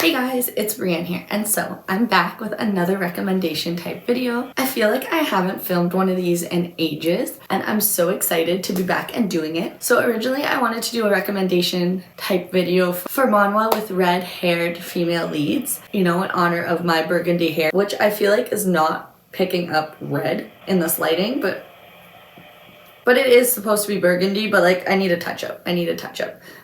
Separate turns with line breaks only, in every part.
Hey guys, it's Brienne here, and so I'm back with another recommendation type video. I feel like I haven't filmed one of these in ages, and I'm so excited to be back and doing it. So originally I wanted to do a recommendation type video for MANHWA with red-haired female leads, you know, in honor of my burgundy hair, which I feel like is not picking up red in this lighting, but it is supposed to be burgundy, but like I need a touch up.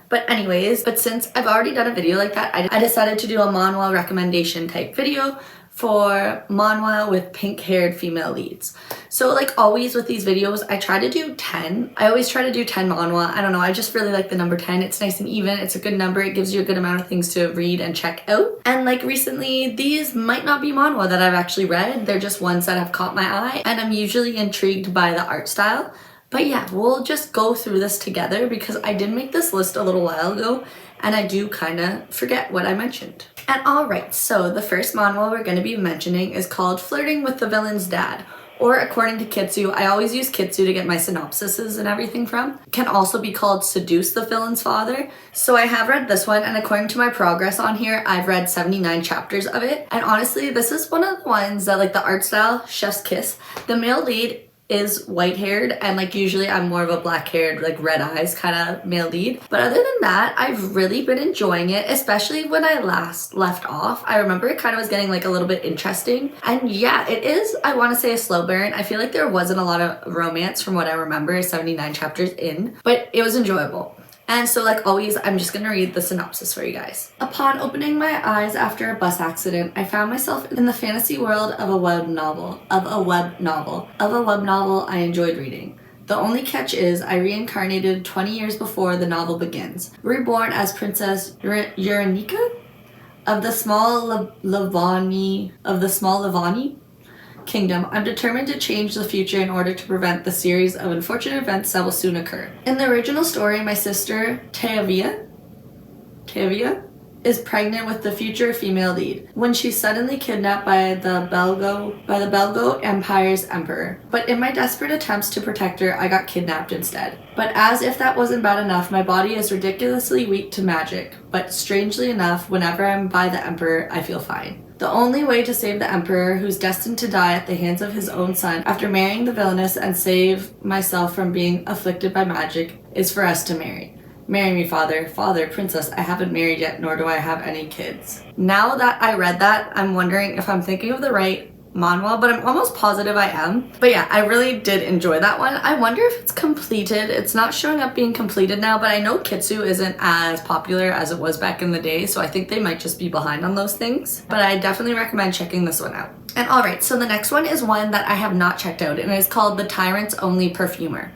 But anyways, since I've already done a video like that, I decided to do a MANHWA recommendation type video for MANHWA with pink haired female leads. So like always with these videos, I try to do 10. I always try to do 10 MANHWA. I don't know, I just really like the number 10. It's nice and even, it's a good number, it gives you a good amount of things to read and check out. And like recently, these might not be MANHWA that I've actually read, they're just ones that have caught my eye, and I'm usually intrigued by the art style. But yeah, we'll just go through this together because I did make this list a little while ago and I do kind of forget what I mentioned. And alright, so the first MANHWA we're going to be mentioning is called Flirting with the Villain's Dad. Or according to Kitsu, I always use Kitsu to get my synopsises and everything from. Can also be called Seduce the Villain's Father. So I have read this one, and according to my progress on here, I've read 79 chapters of it. And honestly, this is one of the ones that like the art style, chef's kiss. The male lead is white haired, and like usually I'm more of a black haired, like red eyes kind of male lead. But other than that, I've really been enjoying it, especially when I last left off. I remember it kind of was getting like a little bit interesting. And yeah, it is, I want to say, a slow burn. I feel like there wasn't a lot of romance from what I remember 79 chapters in, but it was enjoyable. And so like always, I'm just gonna read the synopsis for you guys. Upon opening my eyes after a bus accident, I found myself in the fantasy world of a web novel I enjoyed reading. The only catch is I reincarnated 20 years before the novel begins, reborn as Princess Uranica of the small Lavani Kingdom. I'm determined to change the future in order to prevent the series of unfortunate events that will soon occur. In the original story, my sister Tavia is pregnant with the future female lead when she's suddenly kidnapped by the Belgo Empire's emperor. But in my desperate attempts to protect her, I got kidnapped instead. But as if that wasn't bad enough, my body is ridiculously weak to magic. But strangely enough, whenever I'm by the emperor, I feel fine. The only way to save the emperor, who's destined to die at the hands of his own son after marrying the villainess, and save myself from being afflicted by magic, is for us to marry. Marry me, father. Father, princess, I haven't married yet, nor do I have any kids. Now that I read that, I'm wondering if I'm thinking of the right MANHWA, but I'm almost positive I am. But yeah, I really did enjoy that one. I wonder if it's completed. It's not showing up being completed now, but I know Kitsu isn't as popular as it was back in the day, so I think they might just be behind on those things. But I definitely recommend checking this one out. And alright, so the next one is one that I have not checked out, and it's called The Tyrant's Only Perfumer.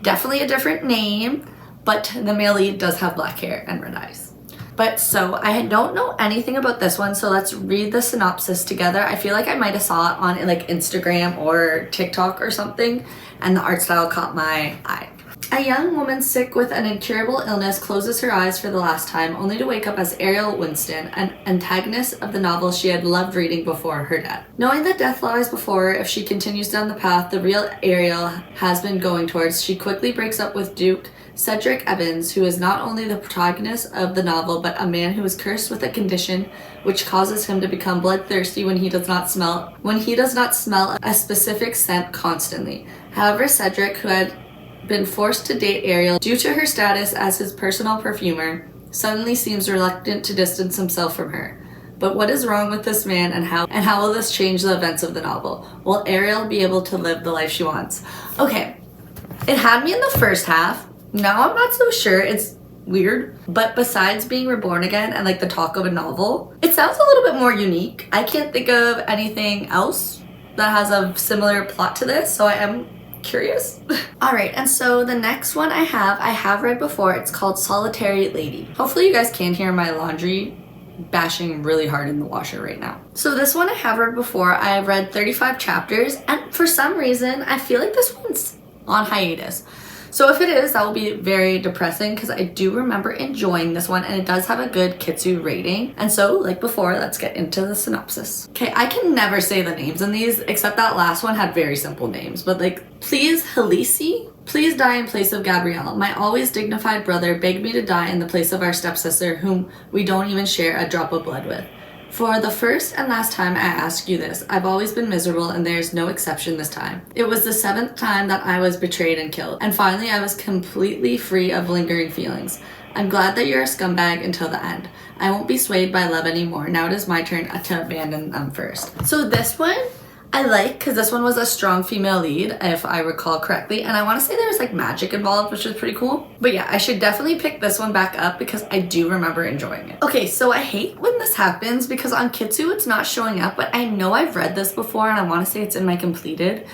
Definitely a different name, but the male lead does have black hair and red eyes. But so I don't know anything about this one, so let's read the synopsis together. I feel like I might have saw it on like Instagram or TikTok or something, and the art style caught my eye. A young woman sick with an incurable illness closes her eyes for the last time, only to wake up as Ariel Winston, an antagonist of the novel she had loved reading before her death. Knowing that death lies before her if she continues down the path the real Ariel has been going towards, she quickly breaks up with Duke Cedric Evans, who is not only the protagonist of the novel, but a man who is cursed with a condition which causes him to become bloodthirsty when he does not smell a specific scent constantly. However, Cedric, who had been forced to date Ariel due to her status as his personal perfumer, suddenly seems reluctant to distance himself from her. But what is wrong with this man, and how will this change the events of the novel? Will Ariel be able to live the life she wants? Okay, it had me in the first half. Now I'm not so sure. It's weird, but besides being reborn again and like the talk of a novel, it sounds a little bit more unique. I can't think of anything else that has a similar plot to this, so I am curious. Alright, and so the next one I have read before. It's called Solitary Lady. Hopefully you guys can hear my laundry bashing really hard in the washer right now. So this one I have read before. I have read 35 chapters, and for some reason I feel like this one's on hiatus. So if it is, that will be very depressing because I do remember enjoying this one and it does have a good Kitsu rating. And so like before, let's get into the synopsis. Okay, I can never say the names in these except that last one had very simple names, but like, please Halisi, please die in place of Gabrielle. My always dignified brother begged me to die in the place of our stepsister whom we don't even share a drop of blood with. For the first and last time I ask you this, I've always been miserable and there's no exception this time. It was the 7th time that I was betrayed and killed, and finally I was completely free of lingering feelings. I'm glad that you're a scumbag until the end. I won't be swayed by love anymore. Now it is my turn to abandon them first. So this one I like because this one was a strong female lead, if I recall correctly, and I want to say there was like magic involved, which was pretty cool. But yeah, I should definitely pick this one back up because I do remember enjoying it. Okay, so I hate when this happens because on Kitsu it's not showing up, but I know I've read this before and I want to say it's in my completed.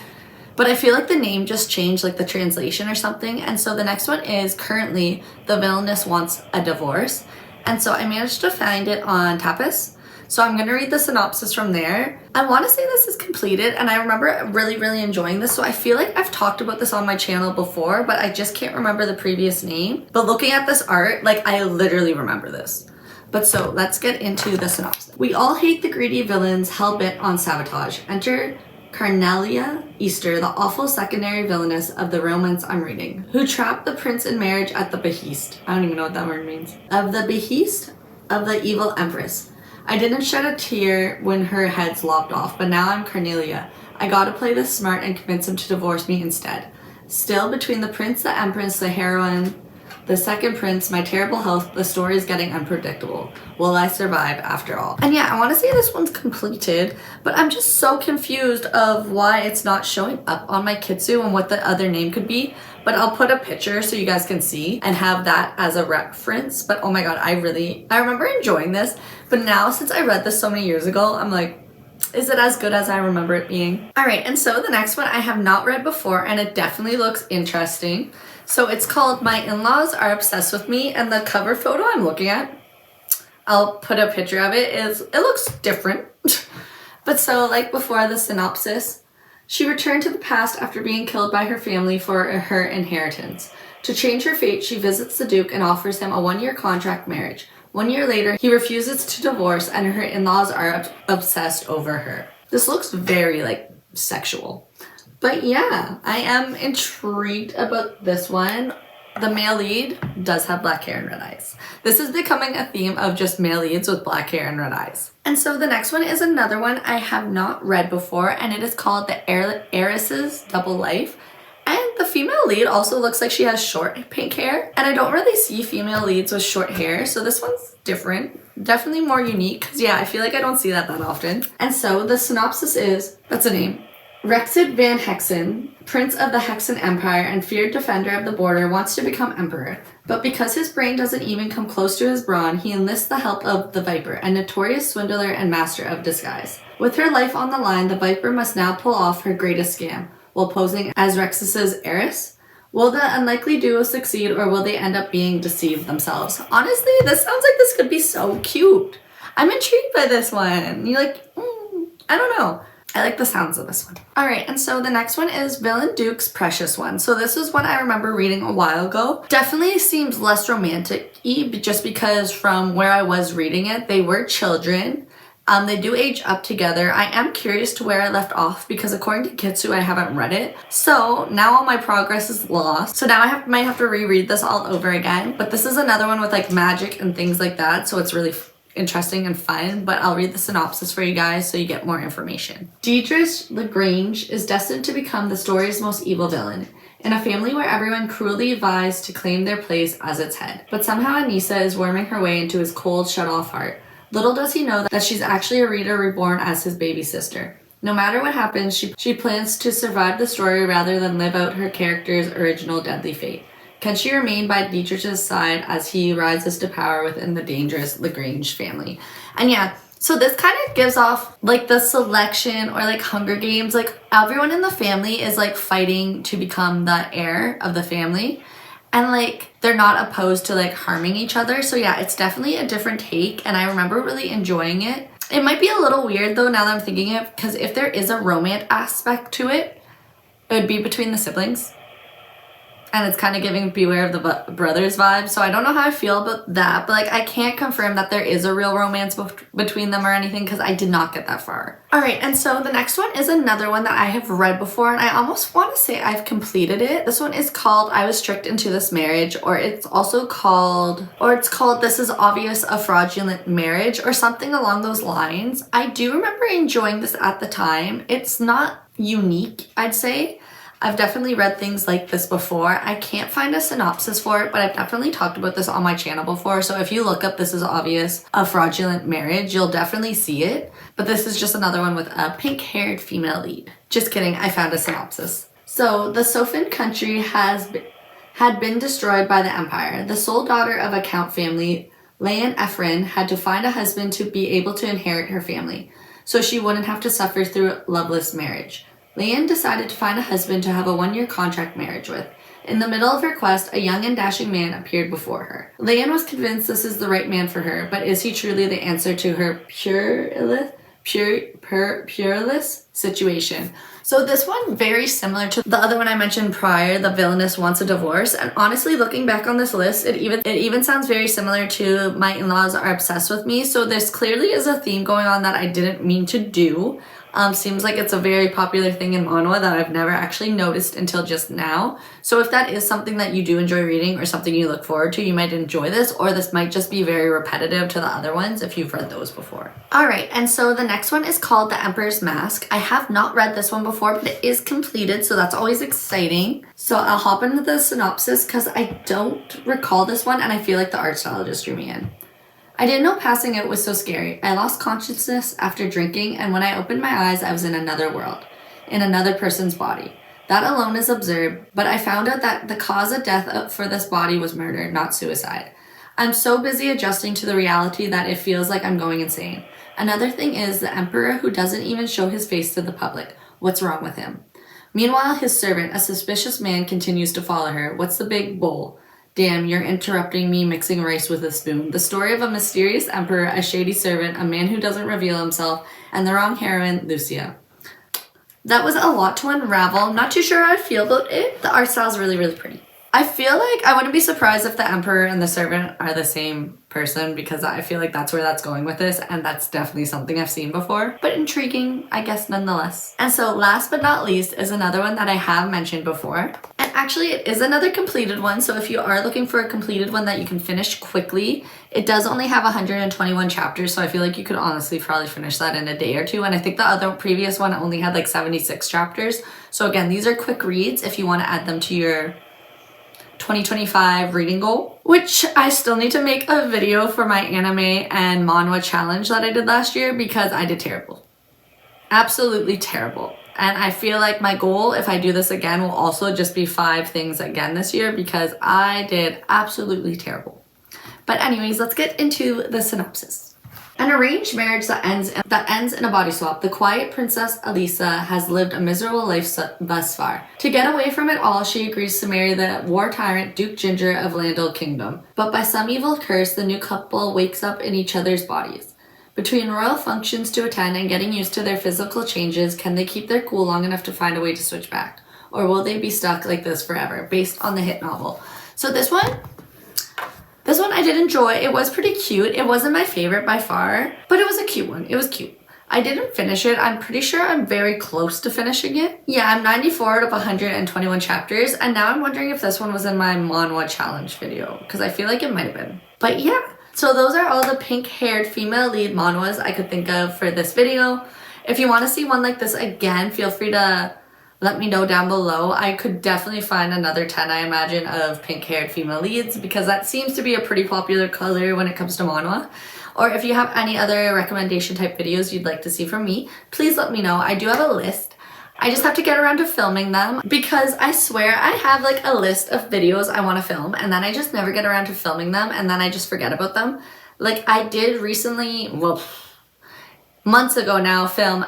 But I feel like the name just changed, like the translation or something. And so the next one is currently The Villainess Wants a Divorce. And so I managed to find it on Tapas. So I'm going to read the synopsis from there. I want to say this is completed and I remember really enjoying this. So I feel like I've talked about this on my channel before, but I just can't remember the previous name. But looking at this art, like I literally remember this. But so let's get into the synopsis. We all hate the greedy villains hell-bent on sabotage. Enter Carnelia Easter, the awful secondary villainess of the romance I'm reading, who trapped the prince in marriage at the behest. I don't even know what that word means. Of the behest of the evil empress. I didn't shed a tear when her head's lopped off, but now I'm Carnelia. I gotta play this smart and convince him to divorce me instead. Still, between the prince, the empress, the heroine, the second prince, my terrible health, the story is getting unpredictable. Will I survive after all? And yeah, I want to say this one's completed, but I'm just so confused of why it's not showing up on my Kitsu and what the other name could be. But I'll put a picture so you guys can see and have that as a reference. But oh my god, I remember enjoying this. But now since I read this so many years ago, I'm like, is it as good as I remember it being? Alright, and so the next one I have not read before and it definitely looks interesting. So it's called My In-Laws Are Obsessed With Me, and the cover photo I'm looking at, I'll put a picture of it, it looks different. But so like before the synopsis, she returned to the past after being killed by her family for her inheritance. To change her fate, she visits the Duke and offers him a 1-year contract marriage. 1 year later, he refuses to divorce and her in-laws are obsessed over her. This looks very like sexual. But yeah, I am intrigued about this one. The male lead does have black hair and red eyes. This is becoming a theme of just male leads with black hair and red eyes. And so the next one is another one I have not read before, and it is called The Heiress's Double Life. And the female lead also looks like she has short pink hair. And I don't really see female leads with short hair, so this one's different. Definitely more unique, because yeah, I feel like I don't see that often. And so the synopsis is, that's a name. Rexid van Hexen, prince of the Hexen Empire and feared defender of the border, wants to become emperor. But because his brain doesn't even come close to his brawn, he enlists the help of the Viper, a notorious swindler and master of disguise. With her life on the line, the Viper must now pull off her greatest scam, while posing as Rexus's heiress. Will the unlikely duo succeed, or will they end up being deceived themselves? Honestly, this sounds like this could be so cute. I'm intrigued by this one. You're like, I don't know. I like the sounds of this one. Alright, and so the next one is Villain Duke's Precious One. So this is one I remember reading a while ago. Definitely seems less romantic-y, just because from where I was reading it, they were children. They do age up together. I am curious to where I left off because according to Kitsu, I haven't read it. So now all my progress is lost. So now I might have to reread this all over again. But this is another one with like magic and things like that. So it's really interesting and fun, but I'll read the synopsis for you guys so you get more information. Deirdre Lagrange is destined to become the story's most evil villain, in a family where everyone cruelly vies to claim their place as its head. But somehow Anissa is worming her way into his cold, shut-off heart. Little does he know that she's actually a reader reborn as his baby sister. No matter what happens, she plans to survive the story rather than live out her character's original deadly fate. Can she remain by Dietrich's side as he rises to power within the dangerous Lagrange family? And yeah, so this kind of gives off like the selection or like Hunger Games. Like everyone in the family is like fighting to become the heir of the family. And like they're not opposed to like harming each other. So yeah, it's definitely a different take. And I remember really enjoying it. It might be a little weird though now that I'm thinking of, because if there is a romance aspect to it, it would be between the siblings. and it's kind of giving Beware of the Brothers vibe. So I don't know how I feel about that, but like I can't confirm that there is a real romance between them or anything because I did not get that far. Alright, and so the next one is another one that I have read before, and I almost want to say I've completed it. This one is called I Was Tricked Into This Marriage, or it's called This Is Obvious, a Fraudulent Marriage, or something along those lines. I do remember enjoying this at the time. It's not unique, I'd say. I've definitely read things like this before. I can't find a synopsis for it, but I've definitely talked about this on my channel before. So if you look up This Is Obvious, a Fraudulent Marriage, you'll definitely see it. But this is just another one with a pink-haired female lead. Just kidding, I found a synopsis. So the Sophin country had been destroyed by the Empire. The sole daughter of a count family, Leanne Ephron, had to find a husband to be able to inherit her family, so she wouldn't have to suffer through a loveless marriage. Leanne decided to find a husband to have a one-year contract marriage with. In the middle of her quest, a young and dashing man appeared before her. Leanne was convinced this is the right man for her, but is he truly the answer to her pureless situation? So this one, very similar to the other one I mentioned prior, The Villainess Wants a Divorce. And honestly, looking back on this list, it even sounds very similar to My In-Laws Are Obsessed With Me. So this clearly is a theme going on that I didn't mean to do. Seems like it's a very popular thing in manhwa that I've never actually noticed until just now. So if that is something that you do enjoy reading or something you look forward to, you might enjoy this, or this might just be very repetitive to the other ones if you've read those before. Alright, and so the next one is called The Emperor's Mask. I have not read this one before, but it is completed, so that's always exciting. So I'll hop into the synopsis because I don't recall this one and I feel like the art style just drew me in. I didn't know passing out was so scary. I lost consciousness after drinking, and when I opened my eyes, I was in another world, in another person's body. That alone is absurd, but I found out that the cause of death for this body was murder, not suicide. I'm so busy adjusting to the reality that it feels like I'm going insane. Another thing is the Emperor who doesn't even show his face to the public. What's wrong with him? Meanwhile, his servant, a suspicious man, continues to follow her. What's the big bull? Damn, you're interrupting me mixing rice with a spoon. The story of a mysterious emperor, a shady servant, a man who doesn't reveal himself, and the wrong heroine, Lucia. That was a lot to unravel. I'm not too sure how I feel about it. The art style is really, really pretty. I feel like I wouldn't be surprised if the emperor and the servant are the same person, because I feel like that's where that's going with this, and that's definitely something I've seen before. But intriguing, I guess, nonetheless. And so last but not least is another one that I have mentioned before. And actually it is another completed one, so if you are looking for a completed one that you can finish quickly, it does only have 121 chapters, so I feel like you could honestly probably finish that in a day or two. And I think the other previous one only had like 76 chapters. So again, these are quick reads if you want to add them to your 2025 reading goal, which I still need to make a video for my anime and manhwa challenge that I did last year because I did terrible. Absolutely terrible. And I feel like my goal, if I do this again, will also just be 5 things again this year because I did absolutely terrible. But anyways, let's get into the synopsis. An arranged marriage that ends in a body swap. The quiet princess Elisa has lived a miserable life thus far. To get away from it all, she agrees to marry the war tyrant Duke Ginger of Landel Kingdom. But by some evil curse, the new couple wakes up in each other's bodies. Between royal functions to attend and getting used to their physical changes, can they keep their cool long enough to find a way to switch back? Or will they be stuck like this forever? Based on the hit novel. So this one I did enjoy. It was pretty cute. It wasn't my favorite by far, but it was a cute one. It was cute. I didn't finish it. I'm pretty sure I'm very close to finishing it. Yeah, I'm 94 out of 121 chapters, and now I'm wondering if this one was in my manhwa challenge video, because I feel like it might have been. But yeah, so those are all the pink-haired female lead manhwas I could think of for this video. If you want to see one like this again, feel free to let me know down below. I could definitely find another 10, I imagine, of pink-haired female leads because that seems to be a pretty popular color when it comes to manhwa. Or if you have any other recommendation type videos you'd like to see from me, please let me know. I do have a list. I just have to get around to filming them because I swear I have like a list of videos I want to film and then I just never get around to filming them and then I just forget about them. Like I did recently, well, months ago now, film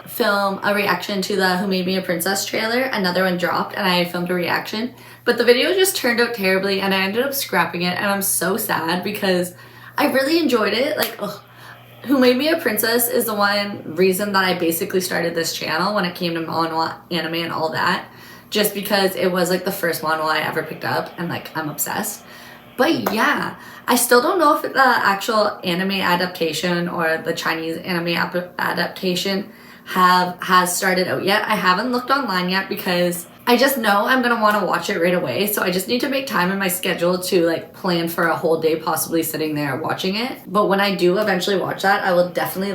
a reaction to the Who Made Me a Princess trailer. Another one dropped and I filmed a reaction, but the video just turned out terribly and I ended up scrapping it and I'm so sad because I really enjoyed it. Like, ugh. Who Made Me a Princess is the one reason that I basically started this channel when it came to manhwa, anime, and all that. just because it was like the first manhwa I ever picked up and like I'm obsessed. But yeah, I still don't know if the actual anime adaptation or the Chinese anime adaptation has started out yet. I haven't looked online yet because I just know I'm gonna want to watch it right away, so I just need to make time in my schedule to like plan for a whole day possibly sitting there watching it. But when I do eventually watch that, I will definitely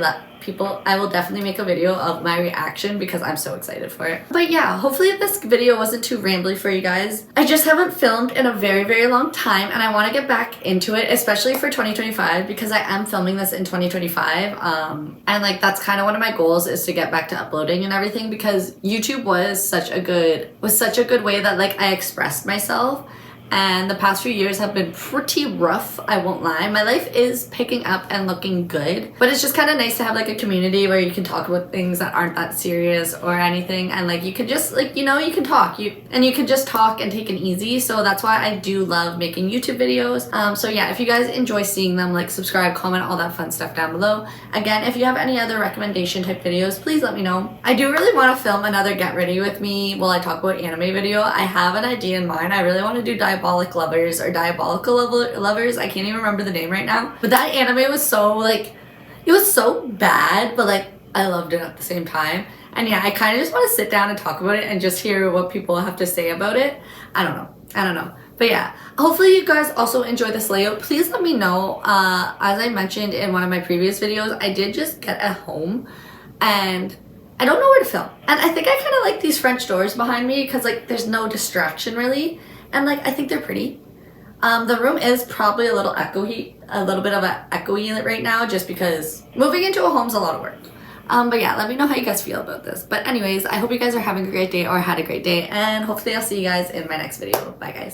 make a video of my reaction because I'm so excited for it. But yeah, hopefully this video wasn't too rambly for you guys. I just haven't filmed in a very long time and I want to get back into it, especially for 2025 because I am filming this in 2025. And like that's kind of one of my goals is to get back to uploading and everything because YouTube was such a good way that like I expressed myself. And the past few years have been pretty rough, I won't lie. My life is picking up and looking good, but it's just kind of nice to have like a community where you can talk about things that aren't that serious or anything, and like you can just like, you know, you can talk, you can just talk and take it easy. So that's why I do love making YouTube videos. So yeah, if you guys enjoy seeing them, like subscribe, comment, all that fun stuff down below. Again, if you have any other recommendation type videos, please let me know. I do really want to film another get ready with me while I talk about anime video. I have an idea in mind. I really want to do Diabolic Lovers or Diabolical Lovers. I can't even remember the name right now. But that anime was so like, it was so bad, but like I loved it at the same time. And yeah, I kind of just want to sit down and talk about it and just hear what people have to say about it. I don't know. But yeah, hopefully you guys also enjoy this layout. Please let me know. As I mentioned in one of my previous videos, I did just get a home and I don't know where to film. And I think I kind of like these French doors behind me because like there's no distraction really. And like I think they're pretty. The room is probably a little bit of an echoey right now just because moving into a home's a lot of work. But yeah, let me know how you guys feel about this. But anyways, I hope you guys are having a great day or had a great day, and hopefully I'll see you guys in my next video. Bye guys.